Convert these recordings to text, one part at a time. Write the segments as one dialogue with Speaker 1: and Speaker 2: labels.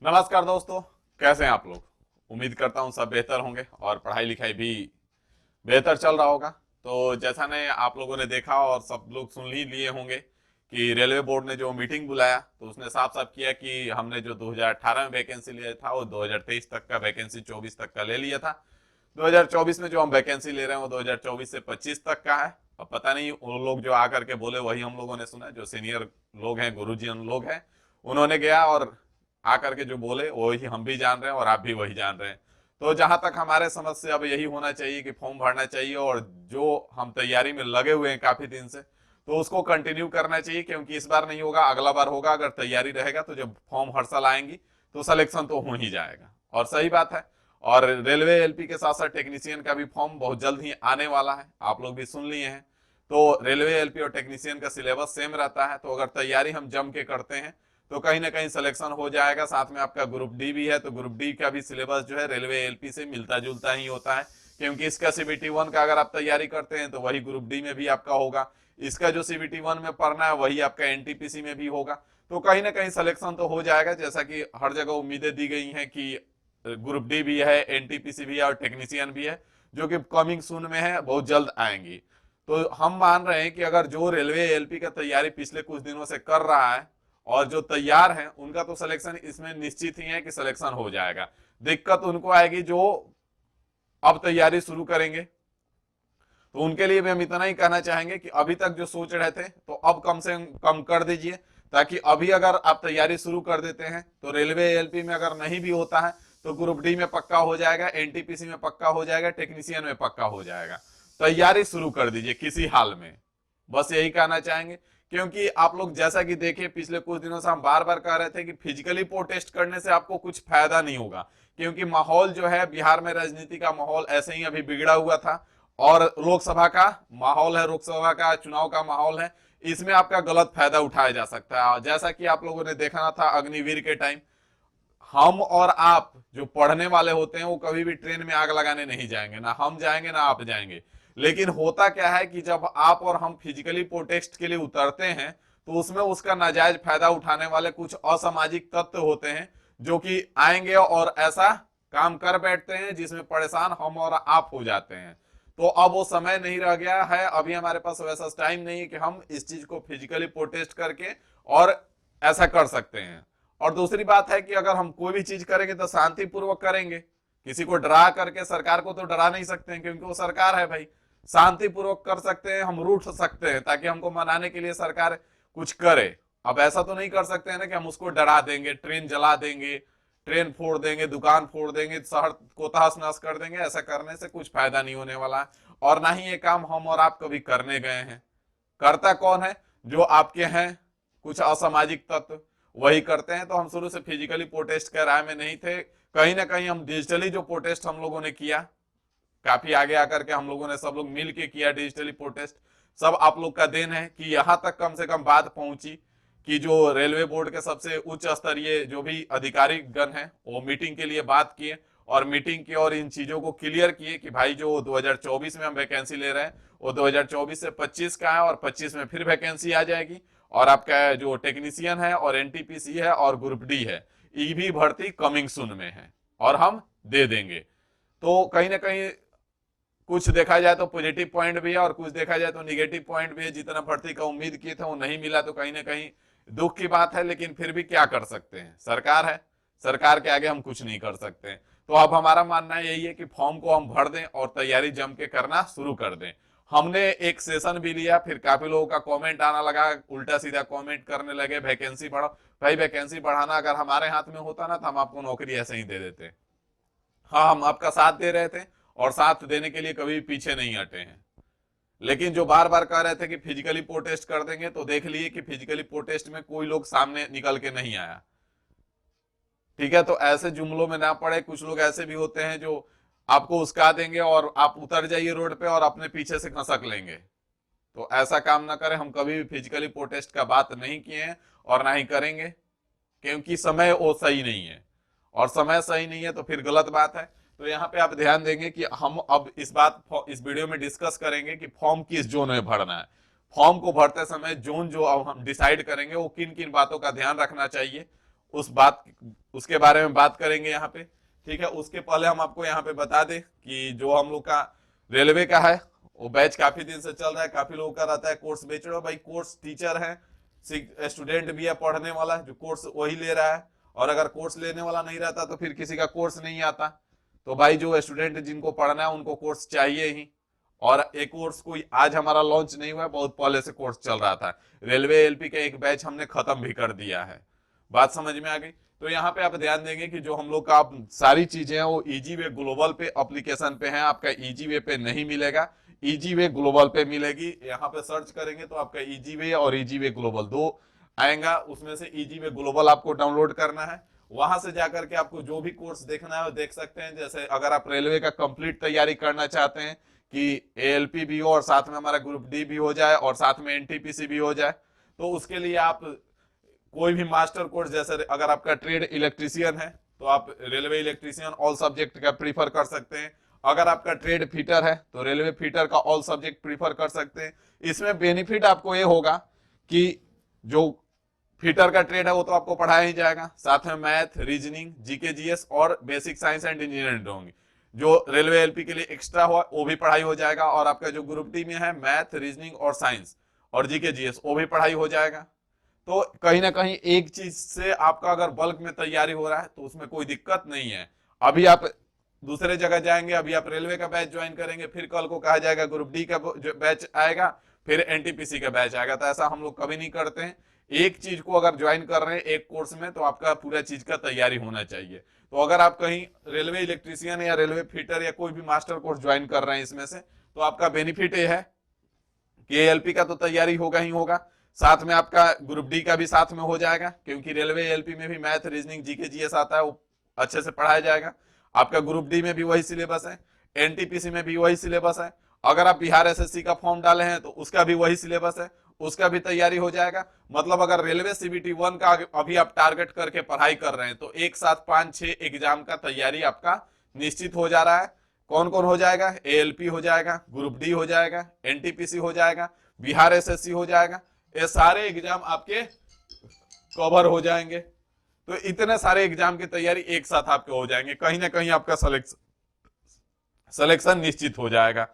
Speaker 1: नमस्कार दोस्तों। कैसे हैं आप लोग। उम्मीद करता हूं सब बेहतर होंगे और पढ़ाई लिखाई भी बेहतर चल रहा होगा। तो जैसा ने आप लोगों ने देखा और सब लोग सुन ही लिए होंगे कि रेलवे बोर्ड ने जो मीटिंग बुलाया तो उसने साफ साफ किया कि हमने जो 2018 में वैकेंसी लिया था वो 2023 तक का वैकेंसी 24 तक का ले लिया था। 2024 में जो हम वैकेंसी ले रहे हैं वो 2024 से 25 तक का है। अब पता नहीं वो लोग जो आकर के बोले वही हम लोगों ने सुना, जो सीनियर लोग हैं, गुरुजी उन लोग हैं, उन्होंने गया और आकर के जो बोले वही हम भी जान रहे हैं और आप भी वही जान रहे हैं। तो जहां तक हमारे समझ से अब यही होना चाहिए कि फॉर्म भरना चाहिए और जो हम तैयारी में लगे हुए हैं काफी दिन से तो उसको कंटिन्यू करना चाहिए, क्योंकि इस बार नहीं होगा अगला बार होगा। अगर तैयारी रहेगा तो जब फॉर्म हर साल आएंगी तो सिलेक्शन तो हो ही जाएगा। और सही बात है। और रेलवे एलपी के साथ साथ टेक्नीशियन का भी फॉर्म बहुत जल्द ही आने वाला है, आप लोग भी सुन लिए हैं। तो रेलवे एलपी और टेक्नीशियन का सिलेबस सेम रहता है, तो अगर तैयारी हम जम के करते हैं तो कहीं ना कहीं सिलेक्शन हो जाएगा। साथ में आपका ग्रुप डी भी है, तो ग्रुप डी का भी सिलेबस जो है रेलवे एलपी से मिलता जुलता ही होता है, क्योंकि इसका सीबीटी 1 का अगर आप तैयारी करते हैं तो वही ग्रुप डी में भी आपका होगा। इसका जो सीबीटी 1 में पढ़ना है वही आपका एनटीपीसी में भी होगा। तो कहीं ना कहीं सिलेक्शन तो हो जाएगा, जैसा कि हर जगह उम्मीदें दी गई हैं कि ग्रुप डी भी है, एनटीपीसी भी है और टेक्नीशियन भी है, जो कि कमिंग सून में है, बहुत जल्द आएंगी। तो हम मान रहे हैं कि अगर जो रेलवे एलपी का तैयारी पिछले कुछ दिनों से कर रहा है और जो तैयार हैं उनका तो सिलेक्शन इसमें निश्चित ही है कि सिलेक्शन हो जाएगा। दिक्कत उनको आएगी जो अब तैयारी शुरू करेंगे। तो उनके लिए भी हम इतना ही कहना चाहेंगे कि अभी तक जो सोच रहे थे तो अब कम से कम कर दीजिए, ताकि अभी अगर आप तैयारी शुरू कर देते हैं तो रेलवे एलपी में अगर नहीं भी होता है तो ग्रुप डी में पक्का हो जाएगा, एनटीपीसी में पक्का हो जाएगा, टेक्नीशियन में पक्का हो जाएगा। तैयारी शुरू कर दीजिए किसी हाल में, बस यही कहना चाहेंगे। क्योंकि आप लोग जैसा कि देखिए पिछले कुछ दिनों से हम बार बार कह रहे थे कि फिजिकली प्रोटेस्ट करने से आपको कुछ फायदा नहीं होगा, क्योंकि माहौल जो है बिहार में राजनीति का माहौल ऐसे ही अभी बिगड़ा हुआ था और लोकसभा का माहौल है, लोकसभा का चुनाव का माहौल है, इसमें आपका गलत फायदा उठाया जा सकता है। जैसा कि आप लोगों ने देखा था अग्निवीर के टाइम, हम और आप जो पढ़ने वाले होते हैं वो कभी भी ट्रेन में आग लगाने नहीं जाएंगे, ना हम जाएंगे ना आप जाएंगे। लेकिन होता क्या है कि जब आप और हम फिजिकली प्रोटेस्ट के लिए उतरते हैं तो उसमें उसका नाजायज फायदा उठाने वाले कुछ असामाजिक तत्व होते हैं जो कि आएंगे और ऐसा काम कर बैठते हैं जिसमें परेशान हम और आप हो जाते हैं। तो अब वो समय नहीं रह गया है, अभी हमारे पास वैसा टाइम नहीं है कि हम इस चीज को फिजिकली प्रोटेस्ट करके और ऐसा कर सकते हैं। और दूसरी बात है कि अगर हम कोई भी चीज करेंगे तो शांतिपूर्वक करेंगे, किसी को डरा करके। सरकार को तो डरा नहीं सकते हैं क्योंकि वो सरकार है भाई। शांतिपूर्वक कर सकते हैं, हम रूठ सकते हैं ताकि हमको मनाने के लिए सरकार कुछ करे। अब ऐसा तो नहीं कर सकते हैं ना कि हम उसको डरा देंगे, ट्रेन जला देंगे, ट्रेन फोड़ देंगे, दुकान फोड़ देंगे, शहर को तहस नहस कर देंगे। ऐसा करने से कुछ फायदा नहीं होने वाला है और ना ही ये काम हम और आप कभी करने गए हैं। करता कौन है? जो आपके हैं कुछ असामाजिक तत्व, वही करते हैं। तो हम शुरू से फिजिकली प्रोटेस्ट के राय में नहीं थे, कहीं ना कहीं हम डिजिटली जो प्रोटेस्ट हम लोगों ने किया, काफी आगे आकर के हम लोगों ने सब लोग मिल के किया डिजिटली प्रोटेस्ट, सब आप लोग का देन है कि यहां तक कम से कम बात पहुंची कि जो रेलवे बोर्ड के सबसे उच्च स्तरीय जो भी अधिकारी गण हैं वो मीटिंग के लिए बात किए और मीटिंग की और इन चीजों को क्लियर किए कि भाई जो 2024 में हम वैकेंसी ले रहे हैं वो 2024 से 25 का है और 25 में फिर वैकेंसी आ जाएगी। और आपका जो टेक्नीशियन है और एनटीपीसी है और ग्रुप डी है, ये भी भर्ती कमिंग सून में है और हम दे देंगे। तो कहीं ना कहीं कुछ देखा जाए तो पॉजिटिव पॉइंट भी है और कुछ देखा जाए तो निगेटिव पॉइंट भी है। जितना भर्ती का उम्मीद किए थे वो नहीं मिला तो कहीं ना कहीं दुख की बात है, लेकिन फिर भी क्या कर सकते हैं, सरकार है, सरकार के आगे हम कुछ नहीं कर सकते हैं। तो अब हमारा मानना यही है कि फॉर्म को हम भर दें और तैयारी जम के करना शुरू कर दें। हमने एक सेशन भी लिया, फिर काफी लोगों का कमेंट आना लगा, उल्टा सीधा कमेंट करने लगे वैकेंसी बढ़ाओ। भाई वैकेंसी बढ़ाना अगर हमारे हाथ में होता ना तो हम आपको नौकरी ऐसे ही दे देते। हाँ, हम आपका साथ दे रहे थे और साथ देने के लिए कभी पीछे नहीं हटे हैं। लेकिन जो बार बार कह रहे थे कि फिजिकली प्रोटेस्ट कर देंगे, तो देख लिए कि फिजिकली प्रोटेस्ट में कोई लोग सामने निकल के नहीं आया। ठीक है, तो ऐसे जुमलों में ना पड़े। कुछ लोग ऐसे भी होते हैं जो आपको उस्का देंगे और आप उतर जाइए रोड पे और अपने पीछे से खसक लेंगे। तो ऐसा काम ना करें। हम कभी भी फिजिकली प्रोटेस्ट का बात नहीं किए हैं और ना ही करेंगे, क्योंकि समय वो सही नहीं है और समय सही नहीं है तो फिर गलत बात है। तो यहाँ पे आप ध्यान देंगे कि हम अब इस वीडियो में डिस्कस करेंगे कि फॉर्म किस जोन में भरना है। फॉर्म को भरते समय जोन जो अब हम डिसाइड करेंगे वो किन किन बातों का ध्यान रखना चाहिए, उस बात उसके बारे में बात करेंगे यहाँ पे, ठीक है। उसके पहले हम आपको यहाँ पे बता दें कि जो हम लोग का रेलवे का है वो बैच काफी दिन से चल रहा है, काफी लोगों का रहता है कोर्स बेच रहे हो भाई, कोर्स टीचर है, स्टूडेंट भी है पढ़ने वाला जो कोर्स वही ले रहा है, और अगर कोर्स लेने वाला नहीं रहता तो फिर किसी का कोर्स नहीं आता। तो भाई जो स्टूडेंट जिनको पढ़ना है उनको कोर्स चाहिए ही, और एक कोर्स कोई आज हमारा लॉन्च नहीं हुआ है, बहुत पहले से कोर्स चल रहा था। रेलवे एलपी का एक बैच हमने खत्म भी कर दिया है, बात समझ में आ गई। तो यहाँ पे आप ध्यान देंगे कि जो हम लोग का सारी चीजें हैं वो इजी वे ग्लोबल पे एप्लीकेशन पे हैं, आपका इजी वे पे नहीं मिलेगा, इजी वे ग्लोबल पे मिलेगी। यहाँ पे सर्च करेंगे तो आपका इजी वे और इजी वे ग्लोबल दो आएगा, उसमें से इजी वे ग्लोबल आपको डाउनलोड करना है। वहां से जाकर के आपको जो भी कोर्स देखना है वो देख सकते हैं। जैसे अगर आप रेलवे का कंप्लीट तैयारी करना चाहते हैं कि एएलपी भी हो और साथ में हमारा ग्रुप डी भी हो जाए और साथ में एनटीपीसी भी हो जाए, तो उसके लिए आप कोई भी मास्टर कोर्स, जैसे अगर आपका ट्रेड इलेक्ट्रीशियन है तो आप रेलवे इलेक्ट्रीशियन ऑल सब्जेक्ट का प्रीफर कर सकते हैं। अगर आपका ट्रेड फिटर है तो रेलवे फिटर का ऑल सब्जेक्ट प्रीफर कर सकते हैं। इसमें बेनिफिट आपको ये होगा कि जो फिटर का ट्रेड है वो तो आपको पढ़ाया ही जाएगा, साथ में मैथ, रीजनिंग, जीके, जीएस और बेसिक साइंस एंड इंजीनियरिंग होंगी। जो रेलवे एलपी के लिए एक्स्ट्रा हुआ वो भी पढ़ाई हो जाएगा, और आपका जो ग्रुप डी में है मैथ, रीजनिंग और साइंस और जीके, जीएस वो भी पढ़ाई हो जाएगा। तो कहीं ना कहीं एक चीज से आपका अगर बल्क में तैयारी हो रहा है तो उसमें कोई दिक्कत नहीं है। अभी आप दूसरे जगह जाएंगे, अभी आप रेलवे का बैच ज्वाइन करेंगे, फिर कल को कहा जाएगा ग्रुप डी का बैच आएगा, फिर एनटीपीसी का बैच आएगा, तो ऐसा हम लोग कभी नहीं करते हैं। एक चीज को अगर ज्वाइन कर रहे हैं एक कोर्स में तो आपका पूरा चीज का तैयारी होना चाहिए। तो अगर आप कहीं रेलवे इलेक्ट्रीशियन या रेलवे फिटर या कोई भी मास्टर कोर्स ज्वाइन कर रहे हैं इसमें से, तो आपका बेनिफिट ये है कि एएलपी का तो तैयारी होगा ही होगा, साथ में आपका ग्रुप डी का भी साथ में हो जाएगा, क्योंकि रेलवे एएलपी में भी मैथ, रीजनिंग, जीके, जीएस आता है, वो अच्छे से पढ़ाया जाएगा। आपका ग्रुप डी में भी वही सिलेबस है, एनटीपीसी में भी वही सिलेबस है। अगर आप बिहार एसएससी का फॉर्म डाले हैं तो उसका भी वही सिलेबस है, उसका भी तैयारी हो जाएगा। मतलब अगर रेलवे सीबीटी 1 का अभी आप टारगेट करके पढ़ाई कर रहे हैं तो एक साथ 5-6 एग्जाम का तैयारी आपका निश्चित हो जा रहा है। कौन कौन हो जाएगा? एएलपी हो जाएगा, ग्रुप डी हो जाएगा, एनटीपीसी हो जाएगा, बिहार एसएससी हो जाएगा, ये सारे एग्जाम आपके कवर हो जाएंगे। तो इतने सारे एग्जाम की तैयारी एक साथ आपके हो जाएंगे, कहीं ना कहीं आपका सिलेक्शन निश्चित हो जाएगा।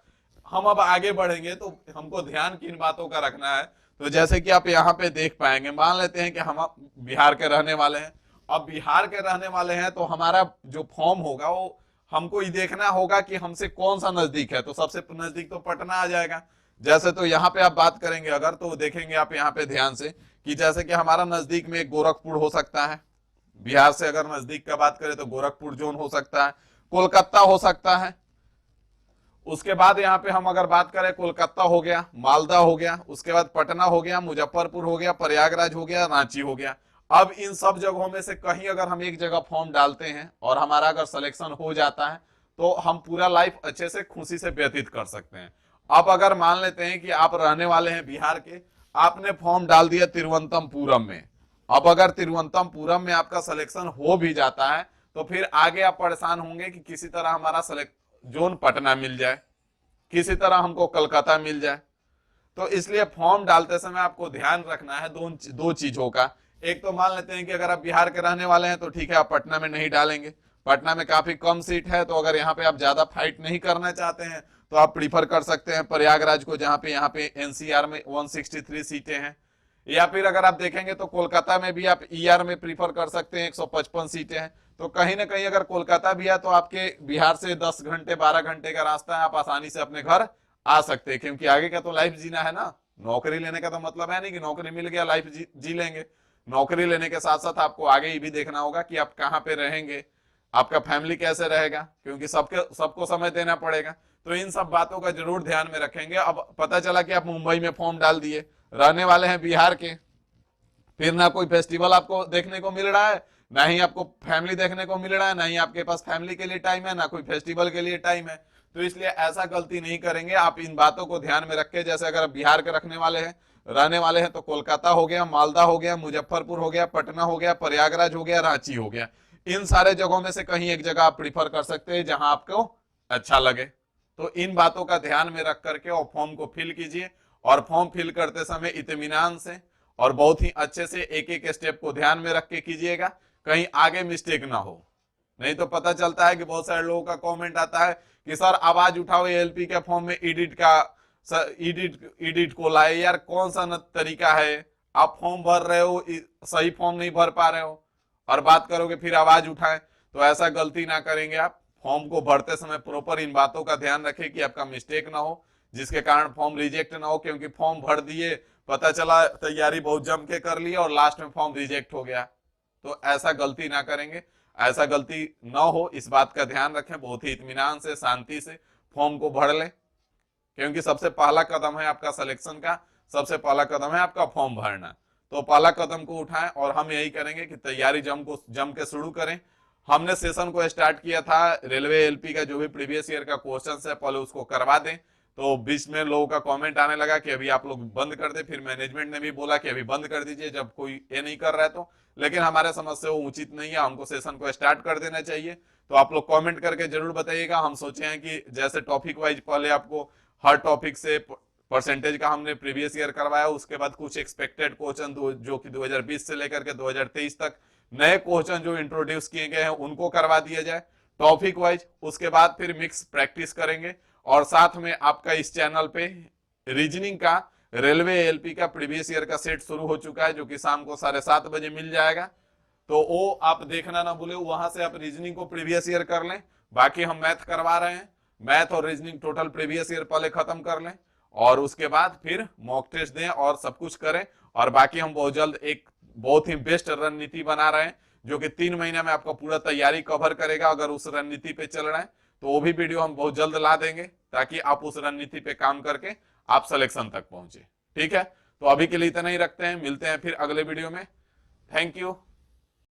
Speaker 1: हम अब आगे बढ़ेंगे तो हमको ध्यान किन बातों का रखना है। तो जैसे कि आप यहाँ पे देख पाएंगे, मान लेते हैं कि हम बिहार के रहने वाले हैं। अब बिहार के रहने वाले हैं तो हमारा जो फॉर्म होगा वो हमको ये देखना होगा कि हमसे कौन सा नजदीक है। तो सबसे नजदीक तो पटना आ जाएगा। जैसे तो यहाँ पे आप बात करेंगे अगर, तो देखेंगे आप यहाँ पे ध्यान से कि जैसे कि हमारा नजदीक में गोरखपुर हो सकता है। बिहार से अगर नजदीक का बात करें तो गोरखपुर जोन हो सकता है, कोलकाता हो सकता है। उसके बाद यहाँ पे हम अगर बात करें, कोलकाता हो गया, मालदा हो गया, उसके बाद पटना हो गया, मुजफ्फरपुर हो गया, प्रयागराज हो गया, रांची हो गया। अब इन सब जगहों में से कहीं अगर हम एक जगह फॉर्म डालते हैं और हमारा अगर सिलेक्शन हो जाता है तो हम पूरा लाइफ अच्छे से खुशी से व्यतीत कर सकते हैं। अब अगर मान लेते हैं कि आप रहने वाले हैं बिहार के, आपने फॉर्म डाल दिया तिरुवनंतपुरम में। अब अगर तिरुवनंतपुरम में आपका सिलेक्शन हो भी जाता है तो फिर आगे आप परेशान होंगे कि किसी तरह हमारा जोन पटना मिल जाए, किसी तरह हमको कलकत्ता मिल जाए। तो इसलिए फॉर्म डालते समय आपको ध्यान रखना है दो चीजों का। एक तो मान लेते हैं कि अगर आप बिहार के रहने वाले हैं तो ठीक है, आप पटना में नहीं डालेंगे, पटना में काफी कम सीट है। तो अगर यहाँ पे आप ज्यादा फाइट नहीं करना चाहते हैं तो आप प्रीफर कर सकते हैं प्रयागराज को, जहाँ पे यहाँ पे एनसीआर में 163 सीटें हैं। या फिर अगर आप देखेंगे तो कोलकाता में भी आप ईआर में प्रीफर कर सकते हैं, 155 सीटें हैं। तो कहीं ना कहीं अगर कोलकाता भी है तो आपके बिहार से 10 घंटे 12 घंटे का रास्ता है, आप आसानी से अपने घर आ सकते हैं। क्योंकि आगे का तो लाइफ जीना है ना, नौकरी लेने का तो मतलब है नहीं कि नौकरी मिल गया लाइफ जी लेंगे। नौकरी लेने के साथ साथ आपको आगे ये भी देखना होगा कि आप कहाँ पे रहेंगे, आपका फैमिली कैसे रहेगा, क्योंकि सबको समय देना पड़ेगा। तो इन सब बातों का जरूर ध्यान में रखेंगे। अब पता चला कि आप मुंबई में फॉर्म डाल दिए, रहने वाले हैं बिहार के, फिर ना कोई फेस्टिवल आपको देखने को मिल रहा है, ना ही आपको फैमिली देखने को मिल रहा है, ना ही आपके पास फैमिली के लिए टाइम है, ना कोई फेस्टिवल के लिए टाइम है। तो इसलिए ऐसा गलती नहीं करेंगे। आप इन बातों को ध्यान में रखें। जैसे अगर आप बिहार के रखने वाले हैं, रहने वाले हैं, तो कोलकाता हो गया, मालदा हो गया, मुजफ्फरपुर हो गया, पटना हो गया, प्रयागराज हो गया, रांची हो गया। इन सारे जगहों में से कहीं एक जगह आप प्रीफर कर सकते हैं जहां आपको अच्छा लगे। तो इन बातों का ध्यान में रख करके और फॉर्म को फिल कीजिए, और फॉर्म फिल करते समय इत्मीनान से और बहुत ही अच्छे से एक एक स्टेप को ध्यान में रख के कीजिएगा। कहीं आगे मिस्टेक ना हो। नहीं तो पता चलता है कि बहुत सारे लोगों का कमेंट आता है कि सर आवाज उठाओ एलपी के फॉर्म में एडिट का, सर एडिट को लाए। यार कौन सा तरीका है, आप फॉर्म भर रहे हो, सही फॉर्म नहीं भर पा रहे हो और बात करोगे फिर आवाज उठाए। तो ऐसा गलती ना करेंगे आप। फॉर्म को भरते समय प्रॉपर इन बातों का ध्यान रखें कि आपका मिस्टेक ना हो, जिसके कारण फॉर्म रिजेक्ट ना हो। क्योंकि फॉर्म भर दिए, पता चला तैयारी बहुत जम के कर ली और लास्ट में फॉर्म रिजेक्ट हो गया। तो ऐसा गलती ना करेंगे, ऐसा गलती ना हो इस बात का ध्यान रखें। बहुत ही इत्मीनान से, शांति से फॉर्म को भर लें, क्योंकि सबसे पहला कदम है आपका सिलेक्शन का, सबसे पहला कदम है आपका फॉर्म भरना। तो पहला कदम को उठाएं और हम यही करेंगे कि तैयारी जम के शुरू करें। हमने सेशन को स्टार्ट किया था रेलवे एलपी का जो भी प्रीवियस ईयर का क्वेश्चन है पहले उसको करवा दें। तो बीच में लोगों का कमेंट आने लगा कि अभी आप लोग बंद कर दे, फिर मैनेजमेंट ने भी बोला कि अभी बंद कर दीजिए जब कोई ये नहीं कर रहा है तो। लेकिन हमारे समझ से वो उचित नहीं है, हमको सेशन को स्टार्ट कर देना चाहिए। तो आप लोग कमेंट करके जरूर बताइएगा। हम सोचे हैं कि जैसे टॉपिक वाइज पहले आपको हर टॉपिक से परसेंटेज का हमने प्रीवियस ईयर करवाया, उसके बाद कुछ एक्सपेक्टेड क्वेश्चन जो कि 2020 से लेकर के 2023 तक नए क्वेश्चन जो इंट्रोड्यूस किए गए हैं उनको करवा दिया जाए टॉपिक वाइज। उसके बाद फिर मिक्स प्रैक्टिस करेंगे और साथ में आपका इस चैनल पे रीजनिंग का रेलवे एलपी का प्रीवियस ईयर का सेट शुरू हो चुका है, जो कि शाम को 7:30 बजे मिल जाएगा। तो वो आप देखना ना भूले, वहां से आप रीजनिंग को प्रीवियस ईयर कर लें। बाकी हम मैथ करवा रहे हैं, मैथ और रीजनिंग टोटल प्रीवियस ईयर पहले खत्म कर लें और उसके बाद फिर मॉक टेस्ट दें और सब कुछ करें। और बाकी हम बहुत जल्द एक बहुत ही बेस्ट रणनीति बना रहे हैं, जो कि 3 महीने में आपका पूरा तैयारी कवर करेगा। अगर उस रणनीति पे चल रहे हैं तो वो भी वीडियो हम बहुत जल्द ला देंगे, ताकि आप उस रणनीति पे काम करके आप सिलेक्शन तक पहुंचे। ठीक है, तो अभी के लिए इतना ही रखते हैं, मिलते हैं फिर अगले वीडियो में। Thank you.